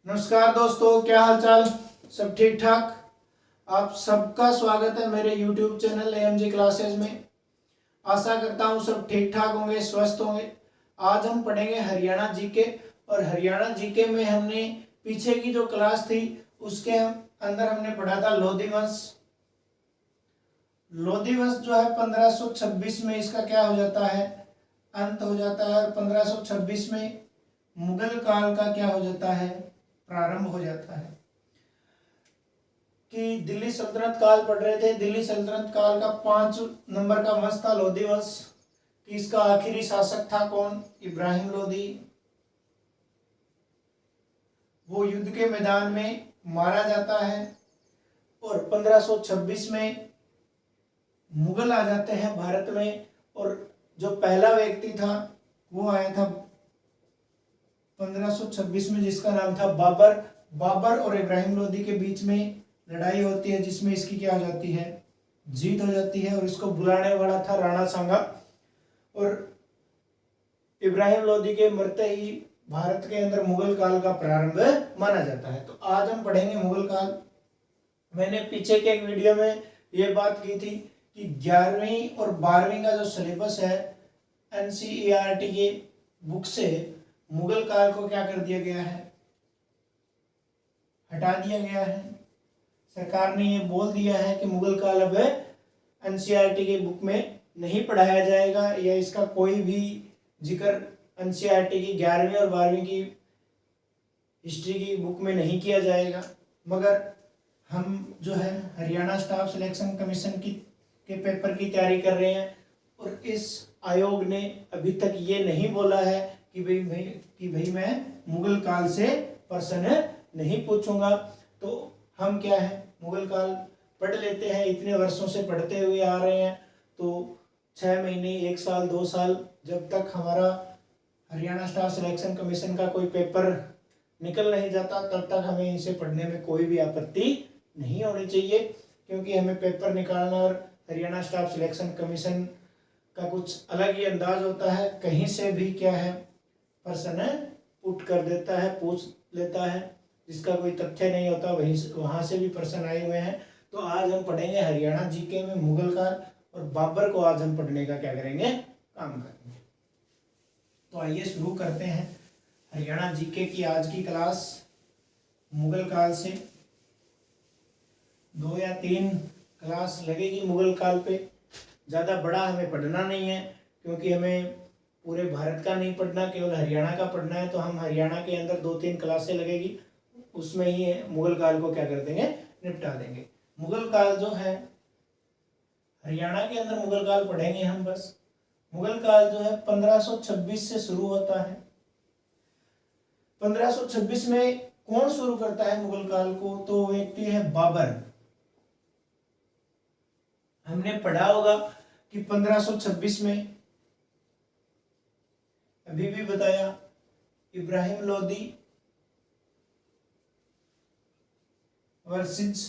नमस्कार दोस्तों, क्या हाल चाल। सब ठीक ठाक। आप सबका स्वागत है मेरे YouTube चैनल AMG क्लासेस में। आशा करता हूँ सब ठीक ठाक होंगे, स्वस्थ होंगे। आज हम पढ़ेंगे हरियाणा जीके। और हरियाणा जीके में हमने पीछे की जो क्लास थी उसके अंदर हमने पढ़ा था लोधी वंश। लोधी वंश जो है 1526 में इसका क्या हो जाता है, अंत हो जाता है। और 1526 में मुगल काल का क्या हो जाता है, प्रारंभ हो जाता है। कि दिल्ली सल्तनत काल पढ़ रहे थे। दिल्ली सल्तनत काल का 5 नंबर का वंश था लोधी वंश। कि इसका आखिरी शासक था कौन, इब्राहिम लोधी। वो युद्ध के मैदान में मारा जाता है और 1526 में मुगल आ जाते हैं भारत में। और जो पहला व्यक्ति था वो आया था 1526 में, जिसका नाम था बाबर। बाबर और इब्राहिम लोधी के बीच में लड़ाई होती है, जिसमें इसकी क्या हो जाती है, जीत हो जाती है। और इसको बुलाने वाला था राणा सांगा। और इब्राहिम लोधी के मरते ही भारत के अंदर मुगल काल का प्रारंभ माना जाता है। तो आज हम पढ़ेंगे मुगल काल। मैंने पीछे के एक वीडियो में ये बात की थी कि 11वीं और 12वीं का जो सिलेबस है NCERT के बुक से मुगल काल को क्या कर दिया गया है, हटा दिया गया है। सरकार ने ये बोल दिया है कि मुगल काल अब NCERT के बुक में नहीं पढ़ाया जाएगा, या इसका कोई भी जिक्र NCERT की 11वीं और 12वीं की हिस्ट्री की बुक में नहीं किया जाएगा। मगर हम जो है हरियाणा स्टाफ सिलेक्शन कमीशन के पेपर की तैयारी कर रहे हैं, और इस आयोग ने अभी तक ये नहीं बोला है कि भाई मैं मुगल काल से प्रश्न नहीं पूछूंगा। तो हम क्या है, मुगल काल पढ़ लेते हैं। इतने वर्षों से पढ़ते हुए आ रहे हैं, तो 6 महीने, 1 साल, 2 साल, जब तक हमारा हरियाणा स्टाफ सिलेक्शन कमीशन का कोई पेपर निकल नहीं जाता, तब तक हमें इसे पढ़ने में कोई भी आपत्ति नहीं होनी चाहिए। क्योंकि हमें पेपर निकालना और हरियाणा स्टाफ सिलेक्शन कमीशन का कुछ अलग ही अंदाज होता है। कहीं से भी क्या है, प्रश्न पुट कर देता है, पूछ लेता है, जिसका कोई तथ्य नहीं होता, वहां से भी प्रश्न आए हुए हैं। तो आज हम पढ़ेंगे हरियाणा जीके में मुगल काल, और बाबर को आज हम पढ़ने का क्या करेंगे, काम करेंगे। तो आइए शुरू करते हैं हरियाणा जीके की आज की क्लास। मुगल काल से 2 या 3 क्लास लगेगी मुगल काल पे। ज़्यादा बड़ा हमें पढ़ना नहीं है, क्योंकि हमें पूरे भारत का नहीं पढ़ना, केवल हरियाणा का पढ़ना है। तो हम हरियाणा के अंदर 2-3 क्लासें लगेगी, उसमें ही मुगल काल को क्या कर देंगे, निपटा देंगे। मुगल काल जो है हरियाणा के अंदर मुगल काल पढ़ेंगे हम बस। मुगल काल जो है 1526 से शुरू होता है। 1526 में कौन शुरू करता है मुगल काल को, तो व्यक्ति है बाबर। हमने पढ़ा होगा कि 1526 में अभी भी बताया इब्राहिम लोधी वर्सेस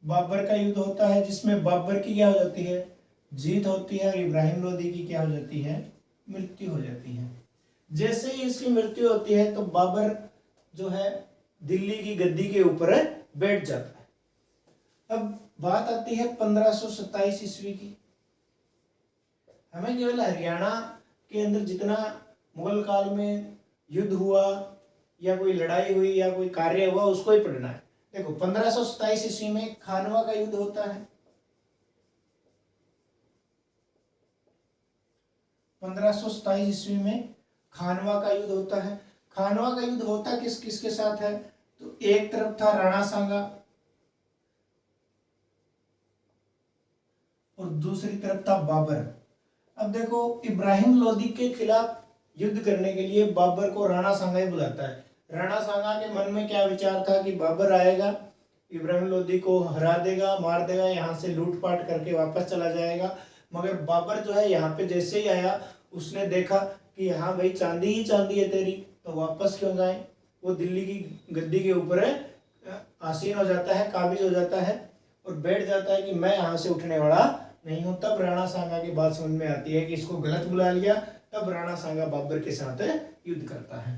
बाबर का युद्ध होता है, जिसमें बाबर की क्या हो जाती है, जीत होती है, और इब्राहिम लोधी की क्या हो जाती है, मृत्यु हो जाती है। जैसे ही इसकी मृत्यु होती है तो बाबर जो है दिल्ली की गद्दी के ऊपर बैठ जाता है। अब बात आती है 1527 ईस्वी की। हमें केवल हरियाणा के अंदर जितना मुगल काल में युद्ध हुआ, या कोई लड़ाई हुई, या कोई कार्य हुआ, उसको ही पढ़ना है। देखो 1527 ईस्वी में खानवा का युद्ध होता है। 1527 ईस्वी में खानवा का युद्ध होता है। खानवा का युद्ध होता किसके साथ है, तो एक तरफ था राणा सांगा और दूसरी तरफ था बाबर। अब देखो, इब्राहिम लोधी के खिलाफ युद्ध करने के लिए बाबर को राणा सांगा ही बुलाता है। राणा सांगा के मन में क्या विचार था कि बाबर आएगा, इब्राहिम लोधी को हरा देगा, मार देगा, यहाँ से लूटपाट करके वापस चला जाएगा। मगर बाबर जो है यहाँ पे जैसे ही आया, उसने देखा कि हाँ भाई, चांदी ही चांदी है तेरी, तो वापस क्यों जाए। वो दिल्ली की गद्दी के ऊपर आसीन हो जाता है, काबिज हो जाता है, और बैठ जाता है कि मैं यहाँ से उठने वाला नहीं हूं। तब राणा सांगा की बात समझ में आती है कि इसको गलत बुला लिया। तब राणा सांगा बाबर के साथ युद्ध करता है।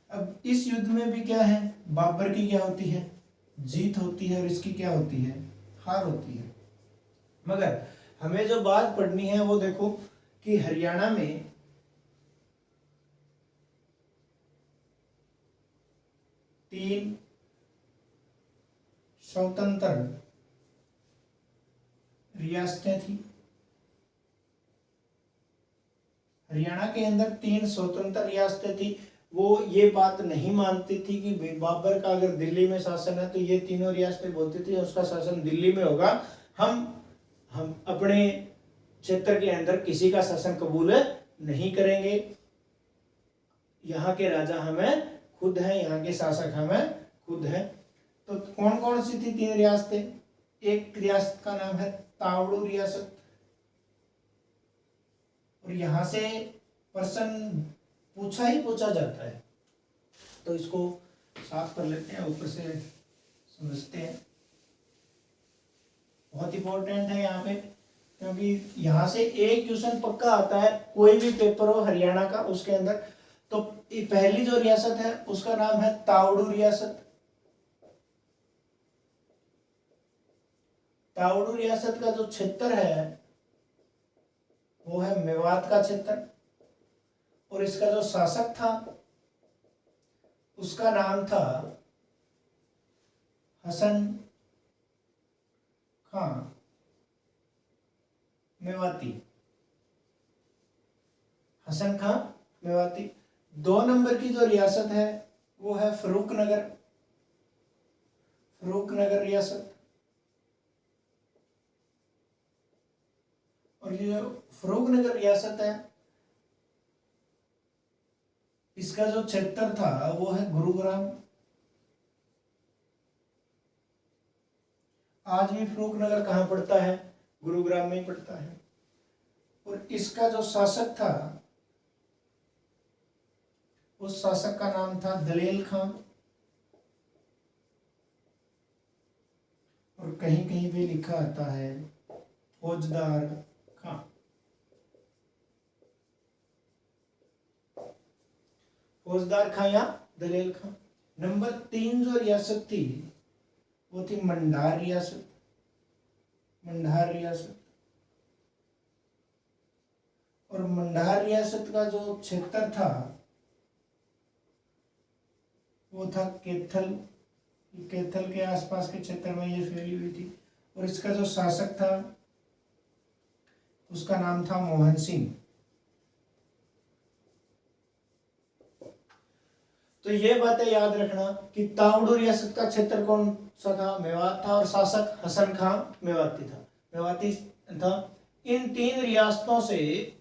अब इस युद्ध में भी क्या है, बाबर की क्या होती है, जीत होती है और इसकी क्या होती है, हार होती है। मगर हमें जो बात पढ़नी है वो देखो कि हरियाणा में तीन स्वतंत्र रियासतें थी। हरियाणा के अंदर तीन स्वतंत्र रियासतें थी। वो ये बात नहीं मानती थी कि बाबर का अगर दिल्ली में शासन है तो ये तीनों रियासतें बोलती थी उसका शासन दिल्ली में होगा, हम अपने क्षेत्र के अंदर किसी का शासन कबूल नहीं करेंगे, यहाँ के राजा हमें खुद हैं, यहाँ के शासक हमें खुद हैं। तो कौन कौन सी थी तीन रियासतें? एक रियासत का नाम है तावड़ू रियासत, और यहां से प्रश्न पूछा ही पूछा जाता है, तो इसको साफ कर लेते हैं, ऊपर से समझते हैं। बहुत इंपॉर्टेंट है यहाँ पे, क्योंकि यहाँ से एक क्वेश्चन पक्का आता है, कोई भी पेपर हो हरियाणा का उसके अंदर। तो पहली जो रियासत है उसका नाम है तावड़ू रियासत। तावड़ू रियासत का जो क्षेत्र है वो है मेवात का क्षेत्र, और इसका जो शासक था उसका नाम था हसन खां मेवाती। हसन खां मेवाती। 2 नंबर की जो रियासत है वो है फरूखनगर, फरूखनगर रियासत। और ये फरूखनगर रियासत है, इसका जो क्षेत्र था वो है गुरुग्राम। आज भी फरूखनगर कहाँ पड़ता है? गुरुग्राम में ही पड़ता है। और इसका जो शासक था उस शासक का नाम था दलेल खां, और कहीं कहीं भी लिखा आता है फौजदार खां। फौजदार खां या दलेल खां। नंबर 3 जो रियासत थी वो थी मंडार रियासत, मंडार रियासत। और मंडार रियासत का जो क्षेत्र था वो था कैथल, कैथल के आसपास के क्षेत्र में ये फैली हुई थी। और इसका जो शासक था उसका नाम था मोहन सिंह। तो ये बातें याद रखना कि तावड़ू रियासत का क्षेत्र कौन सा था? मेवात था, और शासक हसन खां मेवाती था, मेवाती था। इन 3 रियासतों से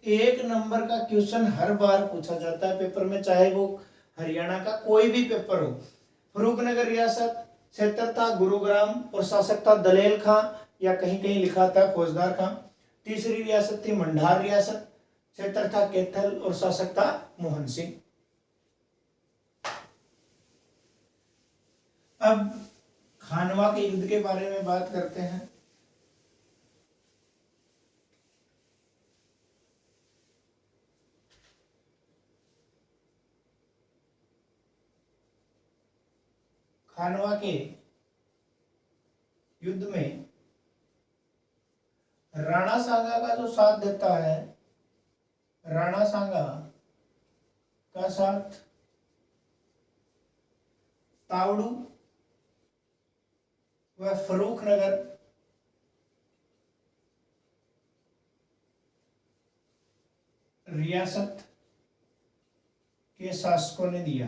1 नंबर का क्वेश्चन हर बार पूछा जाता है पेपर में, चाहे वो हरियाणा का कोई भी पेपर हो। फरूखनगर रियासत, क्षेत्र था गुरुग्राम, और शासक था दलेल खां, या कहीं कहीं लिखा था फौजदार खां। तीसरी रियासत थी मंडार रियासत, क्षेत्र था कैथल, और शासक था मोहन सिंह। अब खानवा के युद्ध के बारे में बात करते हैं। खानवा के युद्ध में राणा सांगा का जो साथ देता है, राणा सांगा का साथ तावड़ू व फरूखनगर रियासत के शासकों ने दिया।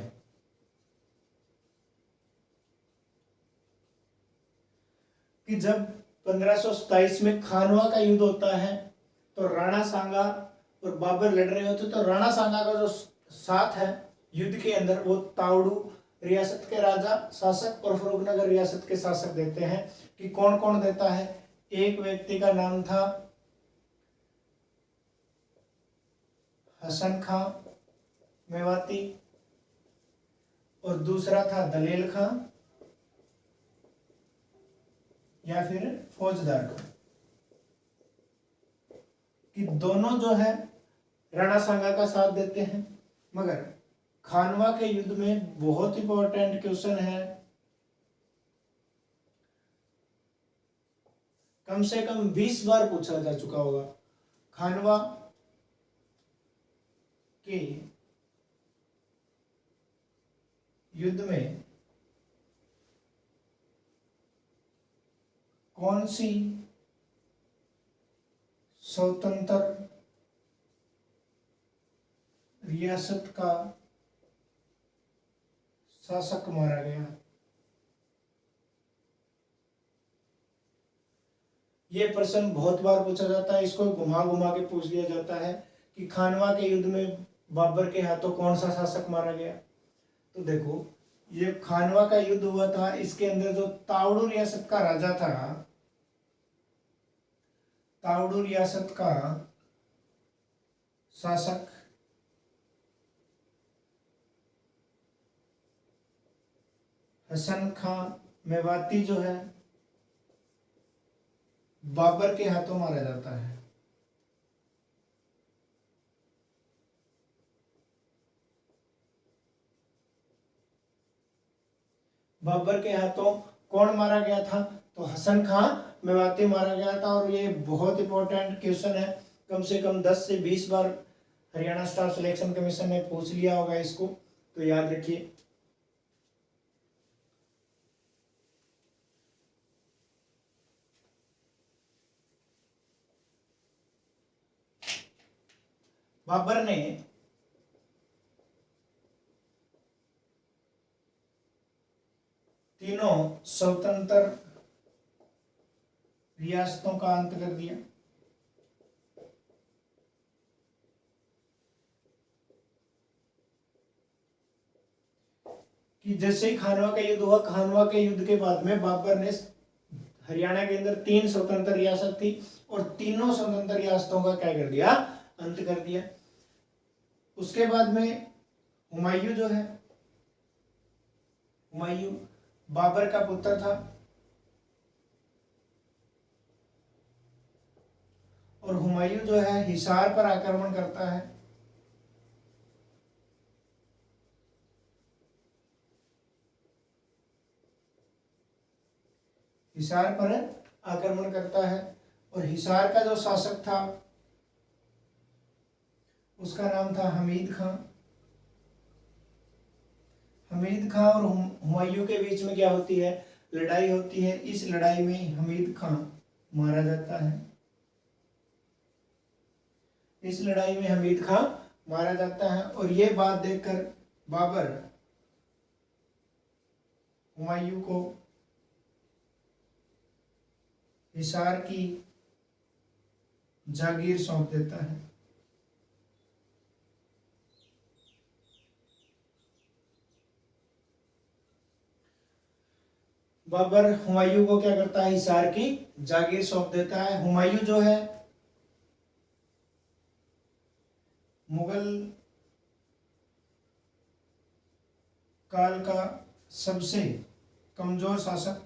कि जब 1527 में खानवा का युद्ध होता है तो राणा सांगा और बाबर लड़ रहे होते, तो राणा सांगा का जो साथ है युद्ध के अंदर वो तावड़ू रियासत के राजा शासक और फरूखनगर रियासत के शासक देते हैं। कि कौन कौन देता है? एक व्यक्ति का नाम था हसन खां मेवाती, और दूसरा था दलेल खां या फिर फौजदार खां। कि दोनों जो है राणा सांगा का साथ देते हैं, मगर खानवा के युद्ध में बहुत इंपॉर्टेंट क्वेश्चन है, कम से कम 20 बार पूछा जा चुका होगा। खानवा के युद्ध में कौन सी स्वतंत्र रियासत का शासक मारा गया? ये प्रश्न बहुत बार पूछा जाता है, इसको घुमा घुमा के पूछ लिया जाता है कि खानवा के युद्ध में बाबर के हाथों कौन सा शासक मारा गया। तो देखो, ये खानवा का युद्ध हुआ था, इसके अंदर जो तावड़ू रियासत का राजा था, तावड़ू रियासत का शासक हसन खां मेवाती जो है, बाबर के हाथों मारा जाता है। बाबर के हाथों कौन मारा गया था? तो हसन खां मेवाती मारा गया था। और ये बहुत इंपॉर्टेंट क्वेश्चन है, कम से कम 10 से 20 बार हरियाणा स्टाफ सिलेक्शन कमीशन ने पूछ लिया होगा इसको, तो याद रखिए। बाबर ने तीनों स्वतंत्र रियासतों का अंत कर दिया। कि जैसे ही खानवा का युद्ध हुआ, खानवा के युद्ध के बाद में बाबर ने हरियाणा के अंदर 3 स्वतंत्र रियासत थी और तीनों स्वतंत्र रियासतों का क्या कर दिया? अंत कर दिया। उसके बाद में हुमायूं जो है, हुमायूं बाबर का पुत्र था और हुमायूं जो है हिसार पर आक्रमण करता है। हिसार पर आक्रमण करता है और हिसार का जो शासक था उसका नाम था हमीद खां। हमीद खां और हुमायूं के बीच में क्या होती है? लड़ाई होती है। इस लड़ाई में हमीद खां मारा जाता है। इस लड़ाई में हमीद खां मारा जाता है और ये बात देखकर बाबर हुमायूं को हिसार की जागीर सौंप देता है। बाबर हुमायूं को क्या करता है? हिसार की जागीर सौंप देता है। हुमायूं जो है मुगल काल का सबसे कमजोर शासक,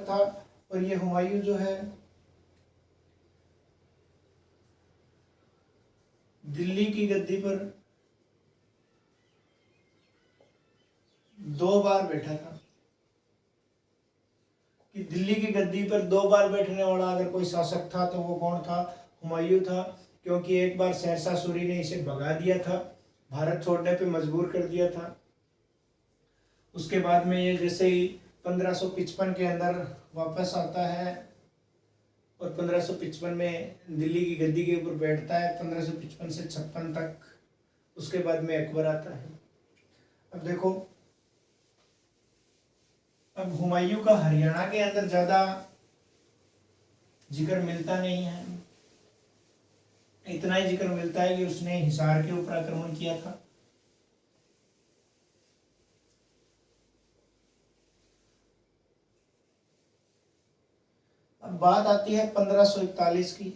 था और ये हुमायूं जो है दिल्ली की गद्दी पर 2 बार बैठा था। कि दिल्ली की गद्दी पर 2 बार बैठने वाला अगर कोई शासक था तो वो कौन था? हुमायूं था। क्योंकि एक बार शेरशाह सूरी ने इसे भगा दिया था, भारत छोड़ने पे मजबूर कर दिया था। उसके बाद में ये जैसे ही 1555 के अंदर वापस आता है और 1555 में दिल्ली की गद्दी के ऊपर बैठता है, 1555 से 56 तक। उसके बाद में अकबर आता है। अब देखो, अब हुमायूं का हरियाणा के अंदर ज्यादा जिक्र मिलता नहीं है। इतना ही जिक्र मिलता है कि उसने हिसार के ऊपर आक्रमण किया था। अब बात आती है 1541 की।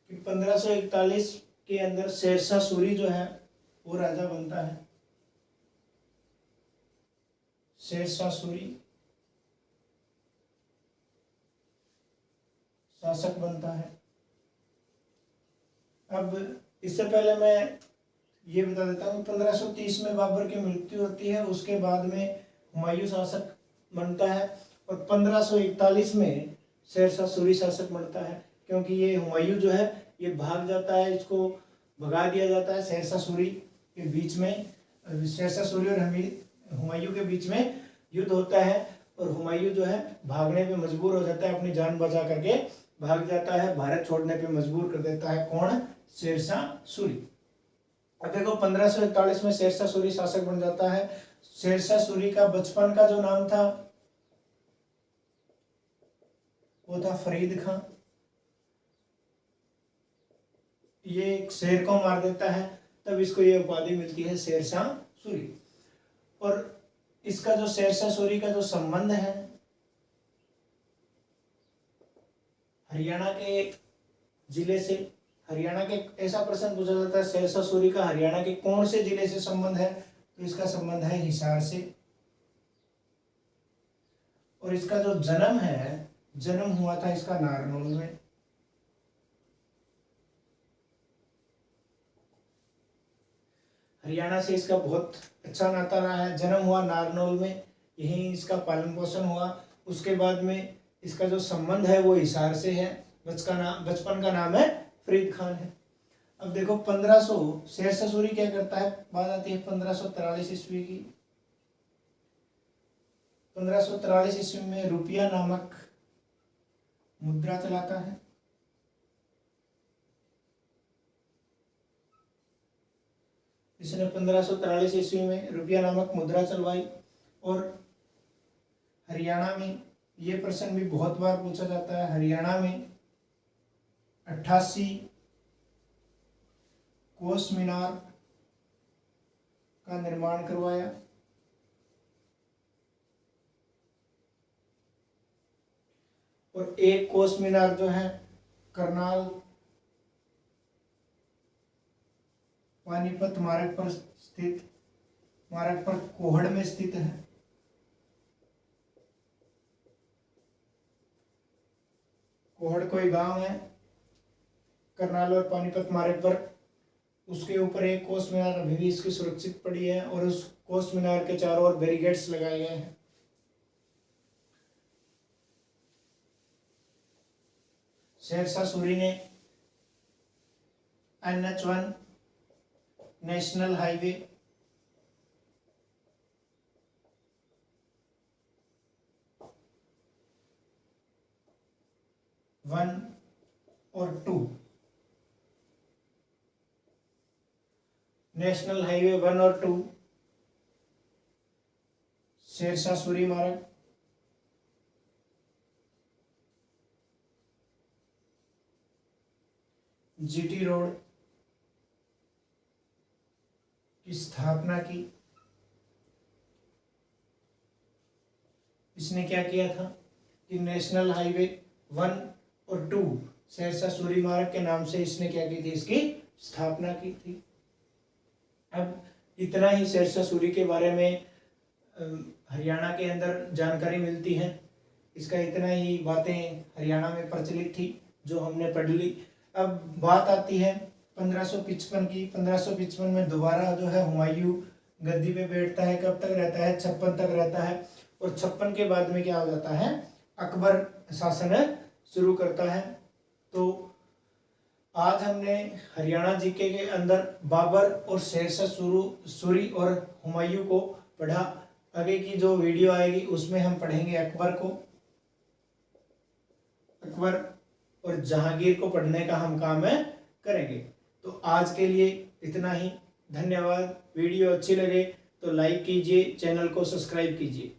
1541 के अंदर शेरशाह सूरी जो है वो राजा बनता है। शेरशाह सूरी शासक बनता है। अब इससे पहले मैं ये बता देता हूँ, 1530 में बाबर की मृत्यु होती है, उसके बाद में हुमायूं शासक बनता है, और 1541 में शेरशाह सूरी शासक बनता है। क्योंकि ये हुमायूं जो है ये भाग जाता है, इसको भगा दिया जाता है शेरशाह सूरी के बीच में। शेरशाह सूरी और हुमायूं के बीच में युद्ध होता है, और हुमायूं जो है भागने पे मजबूर हो जाता है, अपनी जान बचा करके भाग जाता है, भारत छोड़ने पे मजबूर कर देता है। कौन? शेरशाह सूरी। अब देखो 1541 में शेरशाह सूरी शासक बन जाता है। शेरशाह सूरी का बचपन का जो नाम था वो था फरीद खां। ये एक शेर को मार देता है, तब इसको ये उपाधि मिलती है शेरशाह सूरी। और इसका जो शेरशाह सूरी का जो संबंध है हरियाणा के जिले से, हरियाणा के, ऐसा प्रश्न पूछा जाता है शेरशाह सूरी का हरियाणा के कौन से जिले से संबंध है, तो इसका संबंध है हिसार से। और इसका जो जन्म है, जन्म हुआ था इसका नारनौल में। हरियाणा से इसका बहुत अच्छा नाता रहा है, जन्म हुआ नारनौल में, यहीं इसका पालन पोषण हुआ। उसके बाद में इसका जो संबंध है वो हिसार से है। बचपन का नाम है फरीद खान है। अब देखो 1500 शेरशाह सूरी क्या करता है, बात आती है 1543 ईस्वी की। 1543 ईस्वी में रुपया नामक मुद्रा चलाता है। इसने 1543 ईस्वी में रुपया नामक मुद्रा चलवाई। और हरियाणा में ये प्रश्न भी बहुत बार पूछा जाता है, हरियाणा में 88 कोस मीनार का निर्माण करवाया। और एक कोस मीनार जो है करनाल पानीपत मार्ग पर स्थित, मार्ग पर कोहड़ में स्थित है। कोहड़ कोई गांव है करनाल और पानीपत मार्ग पर, उसके ऊपर एक कोस मीनार अभी भी इसकी सुरक्षित पड़ी है, और उस कोस मीनार के चारों ओर बैरिकेड्स लगाए गए हैं। शेरशाह सूरी ने NH1 नेशनल हाईवे वन और 2, नेशनल हाईवे 1 और 2 शेरशाह सूरी मार्ग, GT रोड की स्थापना की। इसने क्या किया था कि नेशनल हाईवे 1 और 2 शेरशाह सूरी मार्ग के नाम से इसने क्या की थी, इसकी स्थापना की थी। अब इतना ही शेरशाह सूरी के बारे में हरियाणा के अंदर जानकारी मिलती है। इसका इतना ही बातें हरियाणा में प्रचलित थी जो हमने पढ़ ली। अब बात आती है 1555 की। 1555 में दोबारा जो है हुमायूं गद्दी पे बैठता है। कब तक रहता है? 56 तक रहता है। और 56 के बाद में क्या हो जाता है, अकबर शासन शुरू करता है। तो आज हमने हरियाणा जीके के अंदर बाबर और शेरशाह सूरी और हुमायूं को पढ़ा। आगे की जो वीडियो आएगी उसमें हम पढ़ेंगे अकबर को, अकबर और जहांगीर को पढ़ने का हम काम करेंगे। तो आज के लिए इतना ही। धन्यवाद। वीडियो अच्छी लगे तो लाइक कीजिए, चैनल को सब्सक्राइब कीजिए।